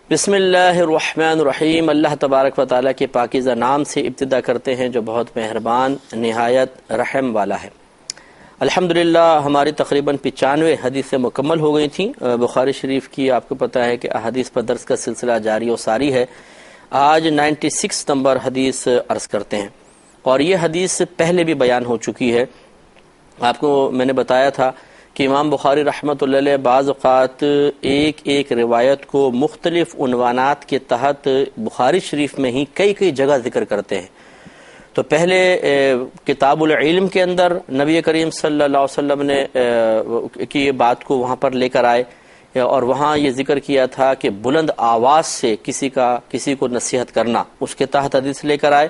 بسم اللہ الرحمن الرحیم۔ اللہ تبارک و تعالیٰ کے پاکیزہ نام سے ابتدا کرتے ہیں جو بہت مہربان نہایت رحم والا ہے۔ الحمدللہ ہماری تقریباً 95 حدیثیں مکمل ہو گئی تھیں بخاری شریف کی۔ آپ کو پتہ ہے کہ احادیث پر درس کا سلسلہ جاری و ساری ہے۔ آج 96 نمبر حدیث عرض کرتے ہیں، اور یہ حدیث پہلے بھی بیان ہو چکی ہے۔ آپ کو میں نے بتایا تھا کہ امام بخاری رحمۃ اللہ علیہ بعض اوقات ایک روایت کو مختلف عنوانات کے تحت بخاری شریف میں ہی کئی جگہ ذکر کرتے ہیں۔ تو پہلے کتاب العلم کے اندر نبی کریم صلی اللہ علیہ وسلم نے کی بات کو وہاں پر لے کر آئے، اور وہاں یہ ذکر کیا تھا کہ بلند آواز سے کسی کو نصیحت کرنا، اس کے تحت حدیث لے کر آئے۔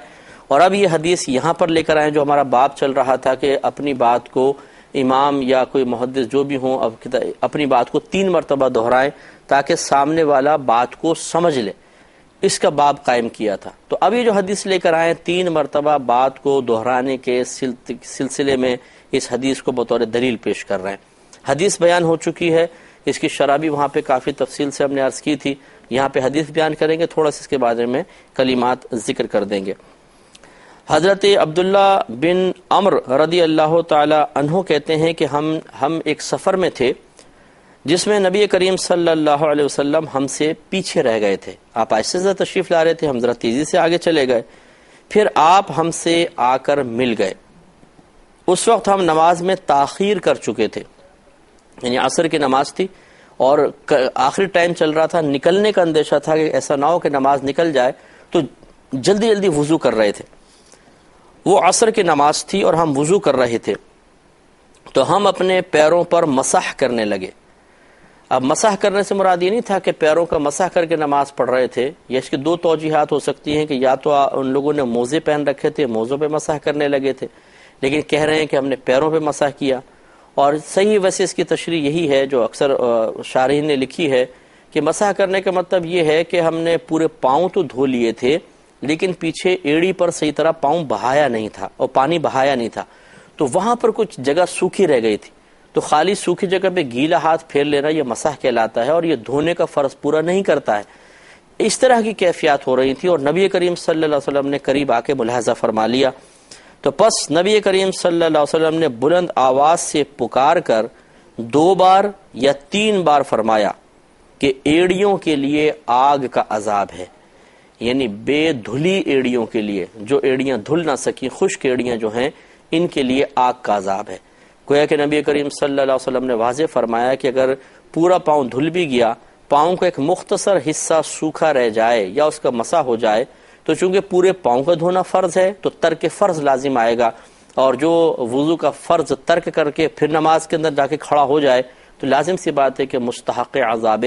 اور اب یہ حدیث یہاں پر لے کر آئے جو ہمارا باب چل رہا تھا کہ اپنی بات کو امام یا کوئی محدث جو بھی ہوں اپنی بات کو 3 مرتبہ دہرائیں تاکہ سامنے والا بات کو سمجھ لے، اس کا باب قائم کیا تھا۔ تو اب یہ جو حدیث لے کر آئے 3 مرتبہ بات کو دہرانے کے سلسلے میں اس حدیث کو بطور دلیل پیش کر رہے ہیں۔ حدیث بیان ہو چکی ہے، اس کی شرح بھی وہاں پہ کافی تفصیل سے ہم نے عرض کی تھی۔ یہاں پہ حدیث بیان کریں گے، تھوڑا سا اس کے بارے میں کلمات ذکر کر دیں گے۔ حضرت عبداللہ بن عمر رضی اللہ تعالی عنہ کہتے ہیں کہ ہم ایک سفر میں تھے جس میں نبی کریم صلی اللہ علیہ وسلم ہم سے پیچھے رہ گئے تھے۔ آپ آہستہ سے تشریف لا رہے تھے، ہم ذرا تیزی سے آگے چلے گئے، پھر آپ ہم سے آ کر مل گئے۔ اس وقت ہم نماز میں تاخیر کر چکے تھے، یعنی عصر کی نماز تھی اور آخری ٹائم چل رہا تھا، نکلنے کا اندیشہ تھا کہ ایسا نہ ہو کہ نماز نکل جائے، تو جلدی وضو کر رہے تھے۔ وہ عصر کی نماز تھی اور ہم وضو کر رہے تھے، تو ہم اپنے پیروں پر مسح کرنے لگے۔ اب مسح کرنے سے مراد یہ نہیں تھا کہ پیروں کا مسح کر کے نماز پڑھ رہے تھے، یا اس کی 2 توجیحات ہو سکتی ہیں کہ یا تو ان لوگوں نے موزے پہن رکھے تھے، موزوں پہ مسح کرنے لگے تھے، لیکن کہہ رہے ہیں کہ ہم نے پیروں پہ مسح کیا۔ اور صحیح ویسے اس کی تشریح یہی ہے جو اکثر شارحین نے لکھی ہے کہ مسح کرنے کا مطلب یہ ہے کہ ہم نے پورے پاؤں تو دھو لیے تھے، لیکن پیچھے ایڑی پر صحیح طرح پاؤں بہایا نہیں تھا اور پانی بہایا نہیں تھا، تو وہاں پر کچھ جگہ سوکھی رہ گئی تھی، تو خالی سوکھی جگہ پہ گیلا ہاتھ پھیر لینا یہ مسح کہلاتا ہے، اور یہ دھونے کا فرض پورا نہیں کرتا ہے۔ اس طرح کی کیفیات ہو رہی تھی، اور نبی کریم صلی اللہ علیہ وسلم نے قریب آ کے ملاحظہ فرما لیا۔ تو پس نبی کریم صلی اللہ علیہ وسلم نے بلند آواز سے پکار کر 2 بار یا 3 بار فرمایا کہ ایڑیوں کے لیے آگ کا عذاب ہے، یعنی بے دھلی ایڑیوں کے لیے، جو ایڑیاں دھل نہ سکی، خشک ایڑیاں جو ہیں، ان کے لیے آگ کا عذاب ہے۔ گویا کہ نبی کریم صلی اللہ علیہ وسلم نے واضح فرمایا کہ اگر پورا پاؤں دھل بھی گیا، پاؤں کا ایک مختصر حصہ سوکھا رہ جائے یا اس کا مسح ہو جائے، تو چونکہ پورے پاؤں کا دھونا فرض ہے تو ترک فرض لازم آئے گا، اور جو وضو کا فرض ترک کر کے پھر نماز کے اندر جا کے کھڑا ہو جائے تو لازم سی بات ہے کہ مستحق عذاب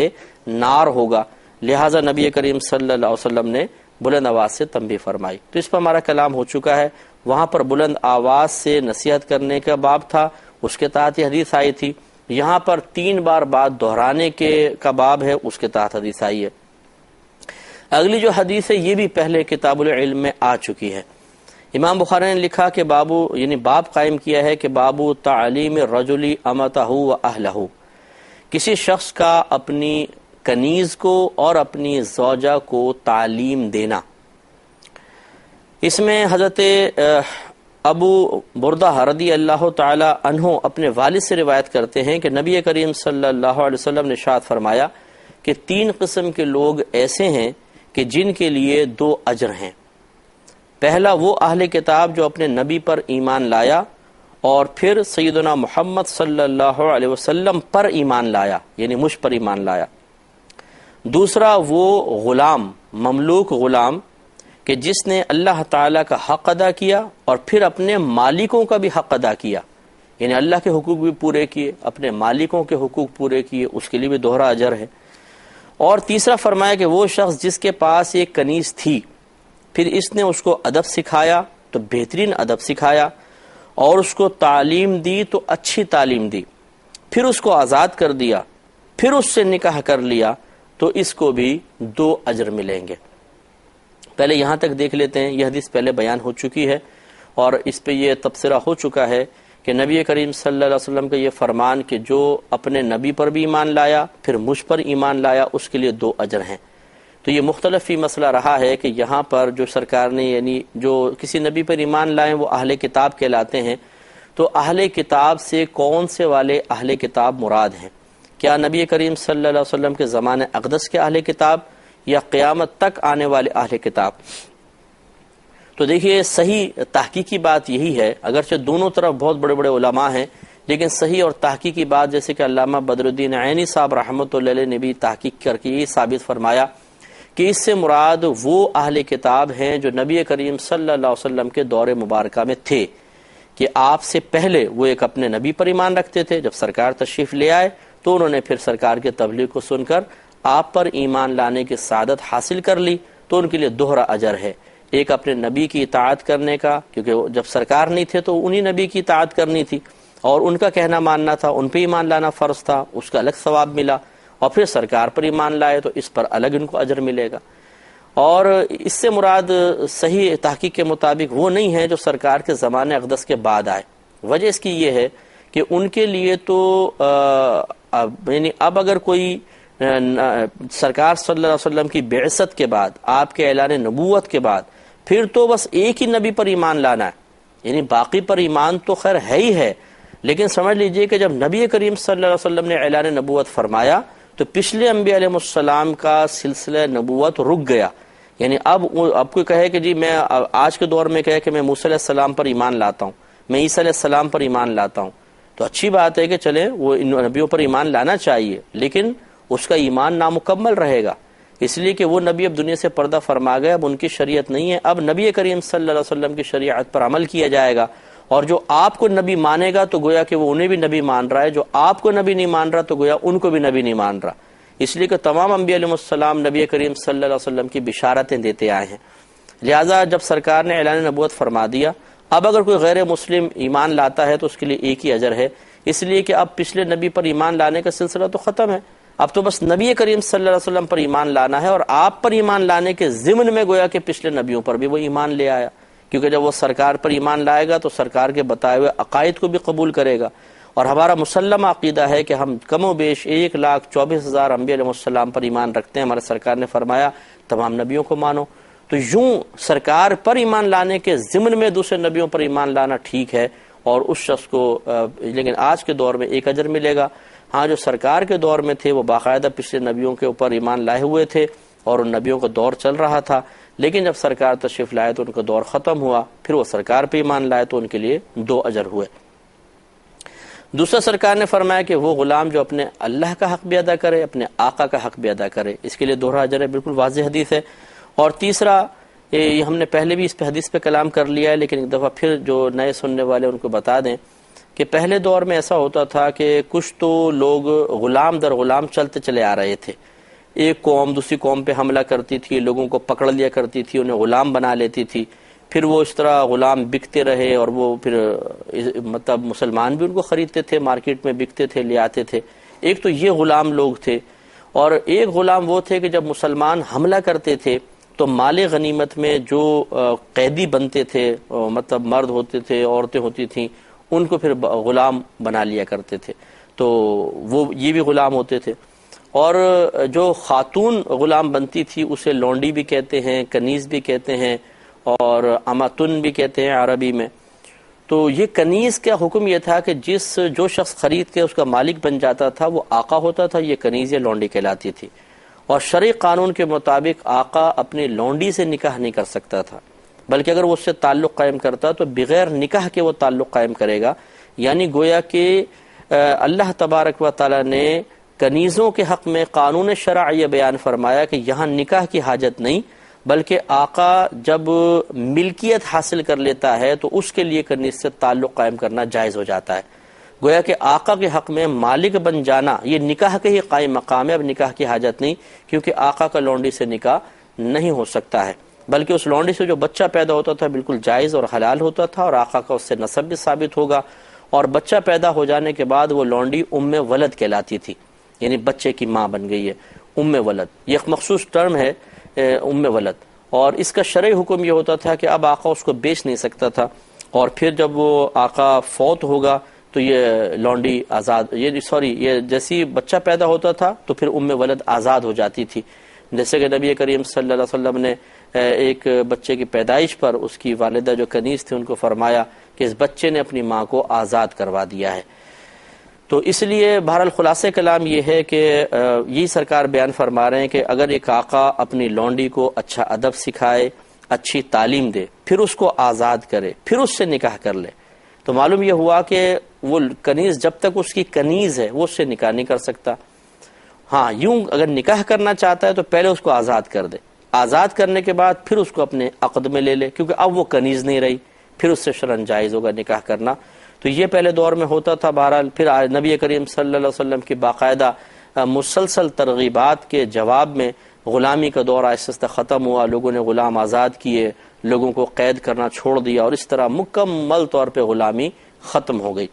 نار ہوگا۔ لہٰذا نبی کریم صلی اللہ علیہ وسلم نے بلند آواز سے تنبیہ فرمائی۔ تو اس پر ہمارا کلام ہو چکا ہے۔ وہاں پر بلند آواز سے نصیحت کرنے کا باب تھا، اس کے تحت یہ حدیث آئی تھی۔ یہاں پر 3 بار بات دہرانے کا باب ہے، اس کے تحت حدیث آئی ہے۔ اگلی جو حدیث ہے یہ بھی پہلے کتاب العلم میں آ چکی ہے۔ امام بخاری نے لکھا کہ باب قائم کیا ہے کہ بابو تعلیم الرجل امتہ و اہلہ، کسی شخص کا اپنی کنیز کو اور اپنی زوجہ کو تعلیم دینا۔ اس میں حضرت ابو بردہ رضی اللہ تعالی عنہ اپنے والد سے روایت کرتے ہیں کہ نبی کریم صلی اللہ علیہ وسلم نے ارشاد فرمایا کہ 3 قسم کے لوگ ایسے ہیں کہ جن کے لیے 2 اجر ہیں۔ پہلا وہ اہل کتاب جو اپنے نبی پر ایمان لایا اور پھر سیدنا محمد صلی اللہ علیہ وسلم پر ایمان لایا، یعنی مجھ پر ایمان لایا۔ دوسرا وہ غلام، مملوک غلام، کہ جس نے اللہ تعالیٰ کا حق ادا کیا اور پھر اپنے مالکوں کا بھی حق ادا کیا، یعنی اللہ کے حقوق بھی پورے کیے، اپنے مالکوں کے حقوق پورے کیے، اس کے لیے بھی دوہرا اجر ہے۔ اور تیسرا فرمایا کہ وہ شخص جس کے پاس ایک کنیز تھی، پھر اس نے اس کو ادب سکھایا تو بہترین ادب سکھایا، اور اس کو تعلیم دی تو اچھی تعلیم دی، پھر اس کو آزاد کر دیا، پھر اس سے نکاح کر لیا، تو اس کو بھی 2 اجر ملیں گے۔ پہلے یہاں تک دیکھ لیتے ہیں، یہ حدیث پہلے بیان ہو چکی ہے، اور اس پہ یہ تبصرہ ہو چکا ہے کہ نبی کریم صلی اللہ علیہ وسلم کا یہ فرمان کہ جو اپنے نبی پر بھی ایمان لایا پھر مجھ پر ایمان لایا، اس کے لیے 2 اجر ہیں۔ تو یہ مختلف ہی مسئلہ رہا ہے کہ یہاں پر جو سرکار نے یعنی جو کسی نبی پر ایمان لائیں وہ اہل کتاب کہلاتے ہیں، تو اہل کتاب سے کون سے والے اہل کتاب مراد ہیں؟ کیا نبی کریم صلی اللہ علیہ وسلم کے زمانے اقدس کے اہل کتاب یا قیامت تک آنے والے اہل کتاب؟ تو دیکھیے صحیح تحقیقی بات یہی ہے، اگرچہ دونوں طرف بہت بڑے بڑے علماء ہیں، لیکن صحیح اور تحقیقی بات جیسے کہ علامہ بدر الدین عینی صاحب رحمۃ اللہ علیہ نے بھی تحقیق کر کے یہ ثابت فرمایا کہ اس سے مراد وہ اہل کتاب ہیں جو نبی کریم صلی اللہ علیہ وسلم کے دور مبارکہ میں تھے، کہ آپ سے پہلے وہ ایک اپنے نبی پر ایمان رکھتے تھے، جب سرکار تشریف لے آئے تو انہوں نے پھر سرکار کے تبلیغ کو سن کر آپ پر ایمان لانے کی سعادت حاصل کر لی، تو ان کے لیے دوہرا اجر ہے، ایک اپنے نبی کی اطاعت کرنے کا، کیونکہ جب سرکار نہیں تھے تو انہی نبی کی اطاعت کرنی تھی اور ان کا کہنا ماننا تھا، ان پہ ایمان لانا فرض تھا، اس کا الگ ثواب ملا، اور پھر سرکار پر ایمان لائے تو اس پر الگ ان کو اجر ملے گا۔ اور اس سے مراد صحیح تحقیق کے مطابق وہ نہیں ہے جو سرکار کے زمانے اقدس کے بعد آئے۔ وجہ اس کی یہ ہے کہ ان کے لیے تو یعنی اب اگر کوئی سرکار صلی اللہ علیہ وسلم کی بعثت کے بعد، آپ کے اعلان نبوت کے بعد، پھر تو بس ایک ہی نبی پر ایمان لانا ہے، یعنی باقی پر ایمان تو خیر ہے ہی ہے، لیکن سمجھ لیجئے کہ جب نبی کریم صلی اللہ علیہ وسلم نے اعلان نبوت فرمایا تو پچھلے انبیاء علیہ السلام کا سلسلہ نبوت رک گیا۔ یعنی اب کوئی کہے کہ جی میں آج کے دور میں کہے کہ میں موسیٰ علیہ السلام پر ایمان لاتا ہوں، میں عیسیٰ علیہ السلام پر ایمان لاتا ہوں، تو اچھی بات ہے کہ چلیں وہ ان نبیوں پر ایمان لانا چاہیے، لیکن اس کا ایمان نامکمل رہے گا، اس لیے کہ وہ نبی اب دنیا سے پردہ فرما گئے، اب ان کی شریعت نہیں ہے، اب نبی کریم صلی اللہ علیہ وسلم کی شریعت پر عمل کیا جائے گا، اور جو آپ کو نبی مانے گا تو گویا کہ وہ انہیں بھی نبی مان رہا ہے، جو آپ کو نبی نہیں مان رہا تو گویا ان کو بھی نبی نہیں مان رہا، اس لیے کہ تمام انبیاء علیہ السلام نبی کریم صلی اللہ علیہ وسلم کی بشارتیں دیتے آئے ہیں۔ لہٰذا جب سرکار نے اعلان نبوت فرما دیا، اب اگر کوئی غیر مسلم ایمان لاتا ہے تو اس کے لیے ایک ہی اجر ہے، اس لیے کہ اب پچھلے نبی پر ایمان لانے کا سلسلہ تو ختم ہے، اب تو بس نبی کریم صلی اللہ علیہ وسلم پر ایمان لانا ہے، اور آپ پر ایمان لانے کے ضمن میں گویا کہ پچھلے نبیوں پر بھی وہ ایمان لے آیا، کیونکہ جب وہ سرکار پر ایمان لائے گا تو سرکار کے بتائے ہوئے عقائد کو بھی قبول کرے گا، اور ہمارا مسلم عقیدہ ہے کہ ہم کم و بیش 1,24,000 انبیاء علیہ السلام پر ایمان رکھتے ہیں، ہمارے سرکار نے فرمایا تمام نبیوں کو مانو، تو یوں سرکار پر ایمان لانے کے ضمن میں دوسرے نبیوں پر ایمان لانا ٹھیک ہے، اور اس شخص کو لیکن آج کے دور میں ایک اجر ملے گا۔ ہاں جو سرکار کے دور میں تھے وہ باقاعدہ پچھلے نبیوں کے اوپر ایمان لائے ہوئے تھے اور ان نبیوں کا دور چل رہا تھا، لیکن جب سرکار تشریف لائے تو ان کا دور ختم ہوا، پھر وہ سرکار پہ ایمان لائے تو ان کے لیے 2 اجر ہوئے۔ دوسرا سرکار نے فرمایا کہ وہ غلام جو اپنے اللہ کا حق بھی ادا کرے، اپنے آقا کا حق بھی ادا کرے، اس کے لیے دوہرا اجر ہے، بالکل واضح حدیث ہے۔ اور تیسرا یہ ہم نے پہلے بھی اس پہ حدیث پہ کلام کر لیا ہے، لیکن ایک دفعہ پھر جو نئے سننے والے ان کو بتا دیں کہ پہلے دور میں ایسا ہوتا تھا کہ کچھ تو لوگ غلام در غلام چلتے چلے آ رہے تھے، ایک قوم دوسری قوم پہ حملہ کرتی تھی، لوگوں کو پکڑ لیا کرتی تھی، انہیں غلام بنا لیتی تھی، پھر وہ اس طرح غلام بکتے رہے، اور وہ پھر مطلب مسلمان بھی ان کو خریدتے تھے، مارکیٹ میں بکتے تھے، لے آتے تھے۔ ایک تو یہ غلام لوگ تھے، اور ایک غلام وہ تھے کہ جب مسلمان حملہ کرتے تھے تو مال غنیمت میں جو قیدی بنتے تھے، مطلب مرد ہوتے تھے، عورتیں ہوتی تھیں، ان کو پھر غلام بنا لیا کرتے تھے، تو وہ یہ بھی غلام ہوتے تھے۔ اور جو خاتون غلام بنتی تھی اسے لونڈی بھی کہتے ہیں، کنیز بھی کہتے ہیں، اور اماتن بھی کہتے ہیں عربی میں۔ تو یہ کنیز کا حکم یہ تھا کہ جو شخص خرید کے اس کا مالک بن جاتا تھا وہ آقا ہوتا تھا، یہ کنیز یا لونڈی کہلاتی تھی، اور شرعی قانون کے مطابق آقا اپنی لونڈی سے نکاح نہیں کر سکتا تھا، بلکہ اگر وہ اس سے تعلق قائم کرتا تو بغیر نکاح کے وہ تعلق قائم کرے گا، یعنی گویا کہ اللہ تبارک و تعالی نے کنیزوں کے حق میں قانون شرع یہ بیان فرمایا کہ یہاں نکاح کی حاجت نہیں، بلکہ آقا جب ملکیت حاصل کر لیتا ہے تو اس کے لیے کنیز سے تعلق قائم کرنا جائز ہو جاتا ہے۔ گویا کہ آقا کے حق میں مالک بن جانا یہ نکاح کے ہی قائم مقام ہے، اب نکاح کی حاجت نہیں، کیونکہ آقا کا لونڈی سے نکاح نہیں ہو سکتا ہے، بلکہ اس لونڈی سے جو بچہ پیدا ہوتا تھا بالکل جائز اور حلال ہوتا تھا، اور آقا کا اس سے نسب بھی ثابت ہوگا، اور بچہ پیدا ہو جانے کے بعد وہ لونڈی ام ولد کہلاتی تھی، یعنی بچے کی ماں بن گئی ہے، ام ولد یہ ایک مخصوص ٹرم ہے ام ولد، اور اس کا شرعی حکم یہ ہوتا تھا کہ اب آقا اس کو بیچ نہیں سکتا تھا، اور پھر جب وہ آقا فوت ہوگا تو یہ لونڈی آزاد یہ جیسی بچہ پیدا ہوتا تھا تو پھر ام ولد آزاد ہو جاتی تھی، جیسے کہ نبی کریم صلی اللہ علیہ وسلم نے ایک بچے کی پیدائش پر اس کی والدہ جو کنیز تھی ان کو فرمایا کہ اس بچے نے اپنی ماں کو آزاد کروا دیا ہے۔ تو اس لیے بہرحال خلاصہ کلام یہ ہے کہ یہی سرکار بیان فرما رہے ہیں کہ اگر ایک آقا اپنی لونڈی کو اچھا ادب سکھائے، اچھی تعلیم دے، پھر اس کو آزاد کرے، پھر اس سے نکاح کر لے، تو معلوم یہ ہوا کہ وہ کنیز جب تک اس کی کنیز ہے وہ اس سے نکاح نہیں کر سکتا۔ ہاں یوں اگر نکاح کرنا چاہتا ہے تو پہلے اس کو آزاد کر دے، آزاد کرنے کے بعد پھر اس کو اپنے عقد میں لے لے، کیونکہ اب وہ کنیز نہیں رہی، پھر اس سے شرعاً جائز ہوگا نکاح کرنا۔ تو یہ پہلے دور میں ہوتا تھا۔ بہرحال پھر نبی کریم صلی اللہ علیہ وسلم کی باقاعدہ مسلسل ترغیبات کے جواب میں غلامی کا دور آہستہ آہستہ ختم ہوا، لوگوں نے غلام آزاد کیے، لوگوں کو قید کرنا چھوڑ دیا، اور اس طرح مکمل طور پہ غلامی ختم ہو گئی۔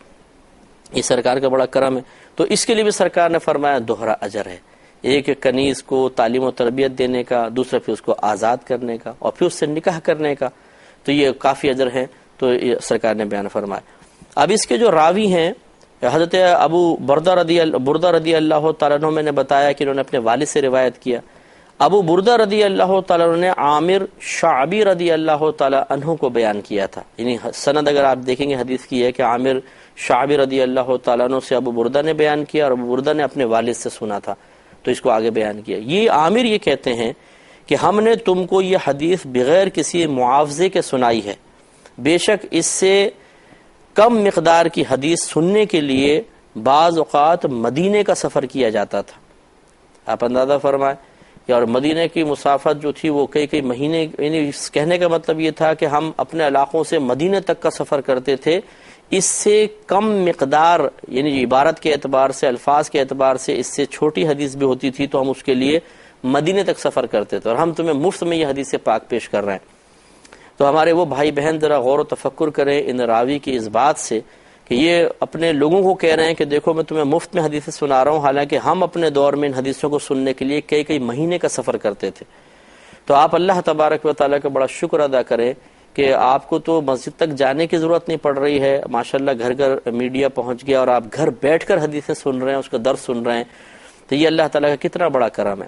یہ سرکار کا بڑا کرم ہے۔ تو اس کے لیے بھی سرکار نے فرمایا دوہرا اجر ہے، ایک کنیز کو تعلیم و تربیت دینے کا، دوسرا پھر اس کو آزاد کرنے کا، اور پھر اس سے نکاح کرنے کا، تو یہ کافی اجر ہے۔ تو یہ سرکار نے بیان فرمایا۔ اب اس کے جو راوی ہیں حضرت ابو بردہ رضی اللہ تعالیٰ عنہ، میں نے بتایا کہ انہوں نے اپنے والد سے روایت کیا۔ ابو بردہ رضی اللہ تعالیٰ عنہ نے عامر شعبی رضی اللہ تعالیٰ عنہ کو بیان کیا تھا، یعنی سند اگر آپ دیکھیں گے حدیث کی ہے کہ عامر شعبی رضی اللہ تعالیٰ عنہ سے ابو بردہ نے بیان کیا، اور ابو بردہ نے اپنے والد سے سنا تھا، تو اس کو آگے بیان کیا۔ یہ عامر یہ کہتے ہیں کہ ہم نے تم کو یہ حدیث بغیر کسی معاوضے کے سنائی ہے، بے شک اس سے کم مقدار کی حدیث سننے کے لیے بعض اوقات مدینے کا سفر کیا جاتا تھا۔ آپ اندازہ فرمائیں، اور مدینے کی مسافت جو تھی وہ کئی مہینے، یعنی کہنے کا مطلب یہ تھا کہ ہم اپنے علاقوں سے مدینے تک کا سفر کرتے تھے، اس سے کم مقدار، یعنی عبارت کے اعتبار سے، الفاظ کے اعتبار سے اس سے چھوٹی حدیث بھی ہوتی تھی تو ہم اس کے لیے مدینے تک سفر کرتے تھے، اور ہم تمہیں مفت میں یہ حدیث پاک پیش کر رہے ہیں۔ تو ہمارے وہ بھائی بہن ذرا غور و تفکر کریں ان راوی کی اس بات سے کہ یہ اپنے لوگوں کو کہہ رہے ہیں کہ دیکھو میں تمہیں مفت میں حدیثیں سنا رہا ہوں، حالانکہ ہم اپنے دور میں ان حدیثوں کو سننے کے لیے کئی مہینے کا سفر کرتے تھے۔ تو آپ اللہ تبارک و تعالیٰ کا بڑا شکر ادا کریں کہ آپ کو تو مسجد تک جانے کی ضرورت نہیں پڑ رہی ہے، ماشاءاللہ گھر گھر میڈیا پہنچ گیا اور آپ گھر بیٹھ کر حدیثیں سن رہے ہیں، اس کا درس سن رہے ہیں، تو یہ اللہ تعالیٰ کا کتنا بڑا کرم ہے۔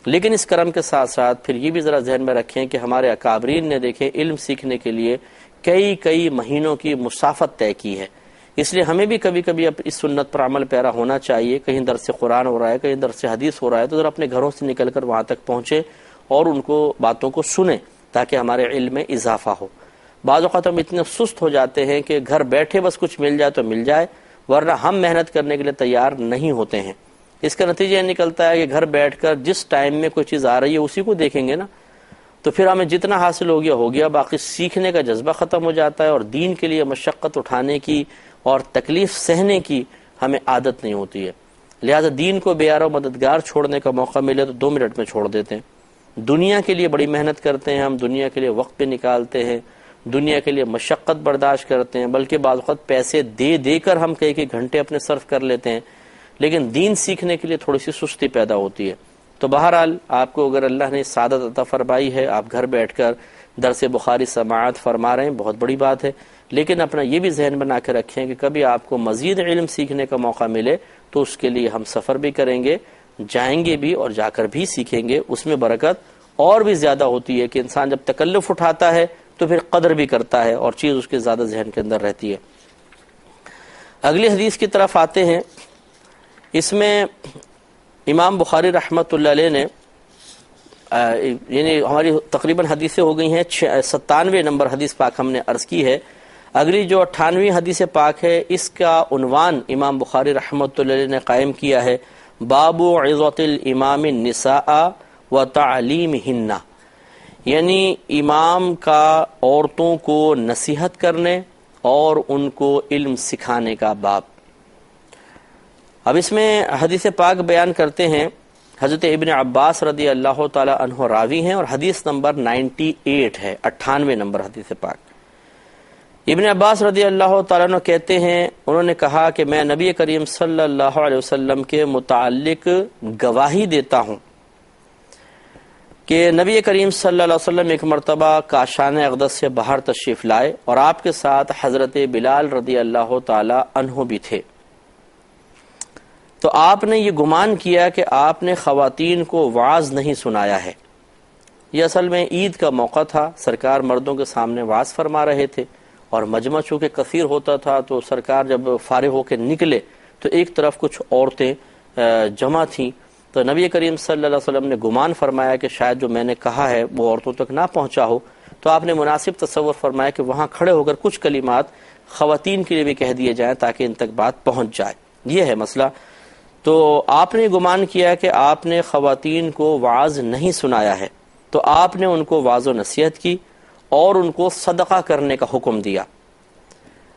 لیکن اس کرم کے ساتھ ساتھ پھر یہ بھی ذرا ذہن میں رکھیں کہ ہمارے اکابرین نے دیکھیں علم سیکھنے کے لیے کئی مہینوں کی مسافت طے کی ہے، اس لیے ہمیں بھی کبھی اس سنت پر عمل پیرا ہونا چاہیے۔ کہیں درس قرآن ہو رہا ہے، کہیں درس حدیث ہو رہا ہے، تو ذرا اپنے گھروں سے نکل کر وہاں تک پہنچے اور ان کو باتوں کو سنیں تاکہ ہمارے علم میں اضافہ ہو۔ بعض اوقات ہم اتنے سست ہو جاتے ہیں کہ گھر بیٹھے بس کچھ مل جائے تو مل جائے، ورنہ ہم محنت کرنے کے لیے تیار نہیں ہوتے ہیں۔ اس کا نتیجہ یہ نکلتا ہے کہ گھر بیٹھ کر جس ٹائم میں کوئی چیز آ رہی ہے اسی کو دیکھیں گے نا، تو پھر ہمیں جتنا حاصل ہو گیا، باقی سیکھنے کا جذبہ ختم ہو جاتا ہے، اور دین کے لیے مشقت اٹھانے کی اور تکلیف سہنے کی ہمیں عادت نہیں ہوتی ہے۔ لہذا دین کو بے یار و مددگار چھوڑنے کا موقع ملے تو 2 منٹ میں چھوڑ دیتے ہیں۔ دنیا کے لیے بڑی محنت کرتے ہیں ہم، دنیا کے لیے وقت پہ نکالتے ہیں، دنیا کے لیے مشقت برداشت کرتے ہیں، بلکہ بعض وقت پیسے دے کر ہم کئی گھنٹے اپنے صرف کر لیتے ہیں، لیکن دین سیکھنے کے لیے تھوڑی سی سستی پیدا ہوتی ہے۔ تو بہرحال آپ کو اگر اللہ نے سعادت عطا فرمائی ہے، آپ گھر بیٹھ کر درس بخاری سماعت فرما رہے ہیں، بہت بڑی بات ہے، لیکن اپنا یہ بھی ذہن بنا کے رکھیں کہ کبھی آپ کو مزید علم سیکھنے کا موقع ملے تو اس کے لیے ہم سفر بھی کریں گے، جائیں گے بھی، اور جا کر بھی سیکھیں گے۔ اس میں برکت اور بھی زیادہ ہوتی ہے کہ انسان جب تکلف اٹھاتا ہے تو پھر قدر بھی کرتا ہے اور چیز اس کے زیادہ ذہن کے اندر رہتی ہے۔ اگلی حدیث کی طرف آتے ہیں۔ اس میں امام بخاری رحمۃ اللہ علیہ نے یعنی ہماری تقریباً حدیثیں ہو گئی ہیں 97 نمبر حدیث پاک ہم نے عرض کی ہے۔ اگلی جو 98 حدیث پاک ہے اس کا عنوان امام بخاری رحمۃ اللہ علیہ نے قائم کیا ہے، باب عظت الامام النساء و تعلیمہن، یعنی امام کا عورتوں کو نصیحت کرنے اور ان کو علم سکھانے کا باب۔ اب اس میں حدیث پاک بیان کرتے ہیں، حضرت ابن عباس رضی اللہ تعالی عنہ راوی ہیں اور حدیث نمبر 98 ہے، 98 نمبر حدیث پاک۔ ابن عباس رضی اللہ تعالیٰ عنہ کہتے ہیں، انہوں نے کہا کہ میں نبی کریم صلی اللہ علیہ وسلم کے متعلق گواہی دیتا ہوں کہ نبی کریم صلی اللہ علیہ وسلم ایک مرتبہ کاشان اقدس سے باہر تشریف لائے اور آپ کے ساتھ حضرت بلال رضی اللہ تعالی عنہ بھی تھے۔ تو آپ نے یہ گمان کیا کہ آپ نے خواتین کو وعظ نہیں سنایا ہے۔ یہ اصل میں عید کا موقع تھا، سرکار مردوں کے سامنے وعظ فرما رہے تھے، اور مجمع چونکہ کثیر ہوتا تھا تو سرکار جب فارغ ہو کے نکلے تو ایک طرف کچھ عورتیں جمع تھیں، تو نبی کریم صلی اللہ علیہ وسلم نے گمان فرمایا کہ شاید جو میں نے کہا ہے وہ عورتوں تک نہ پہنچا ہو، تو آپ نے مناسب تصور فرمایا کہ وہاں کھڑے ہو کر کچھ کلمات خواتین کے لیے بھی کہہ دیے جائیں تاکہ ان تک بات پہنچ جائے۔ یہ ہے مسئلہ۔ تو آپ نے گمان کیا کہ آپ نے خواتین کو وعظ نہیں سنایا ہے، تو آپ نے ان کو واعظ و نصیحت کی اور ان کو صدقہ کرنے کا حکم دیا۔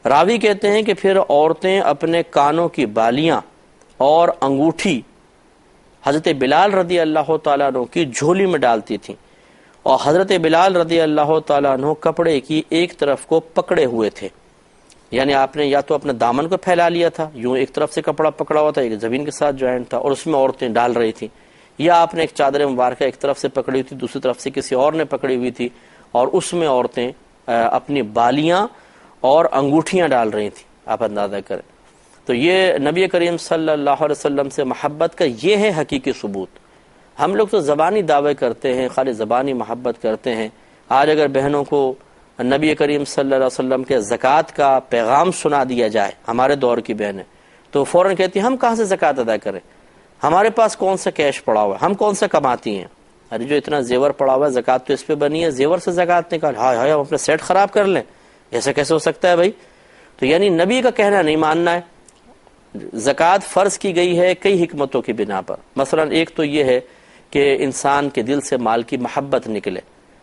راوی کہتے ہیں کہ پھر عورتیں اپنے کانوں کی بالیاں اور انگوٹھی حضرت بلال رضی اللہ تعالیٰ عنہ کی جھولی میں ڈالتی تھیں، اور حضرت بلال رضی اللہ تعالیٰ عنہ کپڑے کی ایک طرف کو پکڑے ہوئے تھے، یعنی آپ نے یا تو اپنے دامن کو پھیلا لیا تھا، یوں ایک طرف سے کپڑا پکڑا ہوا تھا، ایک زمین کے ساتھ جوائنٹ تھا، اور اس میں عورتیں ڈال رہی تھیں، یا آپ نے ایک چادر مبارکہ ایک طرف سے پکڑی ہوئی تھی، دوسری طرف سے کسی اور نے پکڑی ہوئی تھی، اور اس میں عورتیں اپنی بالیاں اور انگوٹھیاں ڈال رہی تھیں۔ آپ اندازہ کریں تو یہ نبی کریم صلی اللہ علیہ وسلم سے محبت کا یہ ہے حقیقی ثبوت۔ ہم لوگ تو زبانی دعوے کرتے ہیں، خالی زبانی محبت کرتے ہیں۔ آج اگر بہنوں کو نبی کریم صلی اللہ علیہ وسلم کے زکوٰۃ کا پیغام سنا دیا جائے، ہمارے دور کی بہنیں تو فوراً کہتی ہیں ہم کہاں سے زکوٰۃ ادا کریں، ہمارے پاس کون سا کیش پڑا ہوا ہے، ہم کون سا کماتی ہیں، ارے جو اتنا زیور پڑا ہوا ہے زکوٰۃ تو اس پہ بنی ہے، زیور سے زکوٰۃ نکال، ہائے ہائے ہم اپنے سیٹ خراب کر لیں، ایسا کیسے ہو سکتا ہے بھائی؟ تو یعنی نبی کا کہنا نہیں ماننا ہے۔ زکوٰۃ فرض کی گئی ہے کئی حکمتوں کی بنا پر، مثلا ایک تو یہ ہے کہ انسان کے دل سے مال کی محبت نکلے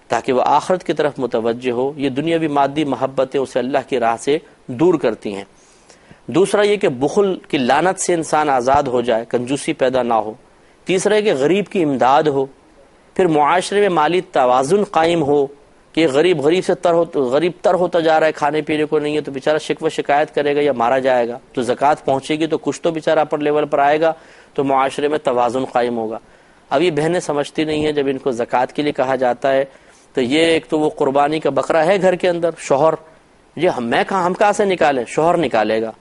تاکہ وہ آخرت کی طرف متوجہ ہو، یہ دنیاوی مادی محبتیں اسے اللہ کی راہ سے دور کرتی ہیں۔ دوسرا یہ کہ بخل کی لعنت سے انسان آزاد ہو جائے، کنجوسی پیدا نہ ہو۔ تیسرا ہے کہ غریب کی امداد ہو، پھر معاشرے میں مالی توازن قائم ہو کہ غریب سے غریب تر ہوتا جا رہا ہے، کھانے پینے کو نہیں ہے تو بیچارہ شکوہ شکایت کرے گا یا مارا جائے گا، تو زکوٰۃ پہنچے گی تو کچھ تو بیچارہ اپر لیول پر آئے گا، تو معاشرے میں توازن قائم ہوگا۔ اب یہ بہنیں سمجھتی نہیں ہیں، جب ان کو زکوٰۃ کے لیے کہا جاتا ہے تو یہ ایک تو وہ قربانی کا بکرا ہے گھر کے اندر، شوہر یہ ہم کہاں سے نکالیں، شوہر نکالے گا،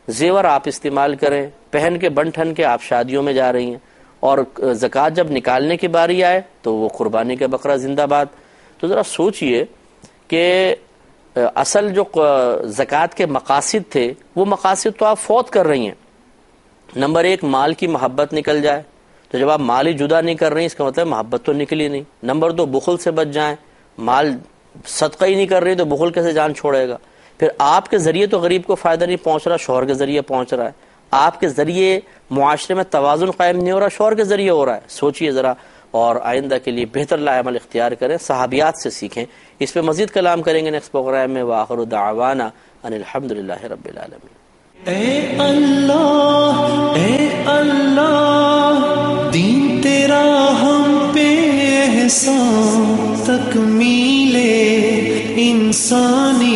زیور آپ استعمال کریں، پہن کے بن ٹھن کے آپ شادیوں میں جا رہی ہیں، اور زکوٰۃ جب نکالنے کی باری آئے تو وہ قربانی کا بکرا زندہ باد۔ تو ذرا سوچئے کہ اصل جو زکوٰۃ کے مقاصد تھے وہ مقاصد تو آپ فوت کر رہی ہیں۔ نمبر ایک، مال کی محبت نکل جائے، تو جب آپ مال ہی جدا نہیں کر رہی اس کا مطلب محبت تو نکلی نہیں۔ نمبر دو، بخل سے بچ جائیں، مال صدقہ ہی نہیں کر رہی تو بخل کیسے جان چھوڑے گا؟ پھر آپ کے ذریعے تو غریب کو فائدہ نہیں پہنچ رہا، شوہر کے ذریعے پہنچ رہا ہے، آپ کے ذریعے معاشرے میں توازن قائم نہیں ہو رہا، شوہر کے ذریعے ہو رہا ہے۔ سوچئے ذرا، اور آئندہ کے لیے بہتر لائحہ عمل اختیار کریں، صحابیات سے سیکھیں۔ اس پہ مزید کلام کریں گے نیکسٹ پروگرام میں۔ وآخر دعوانا ان الحمدللہ رب العالمین۔ اے اللہ دین تیرا ہم پہ احسان، تکمیل انسانی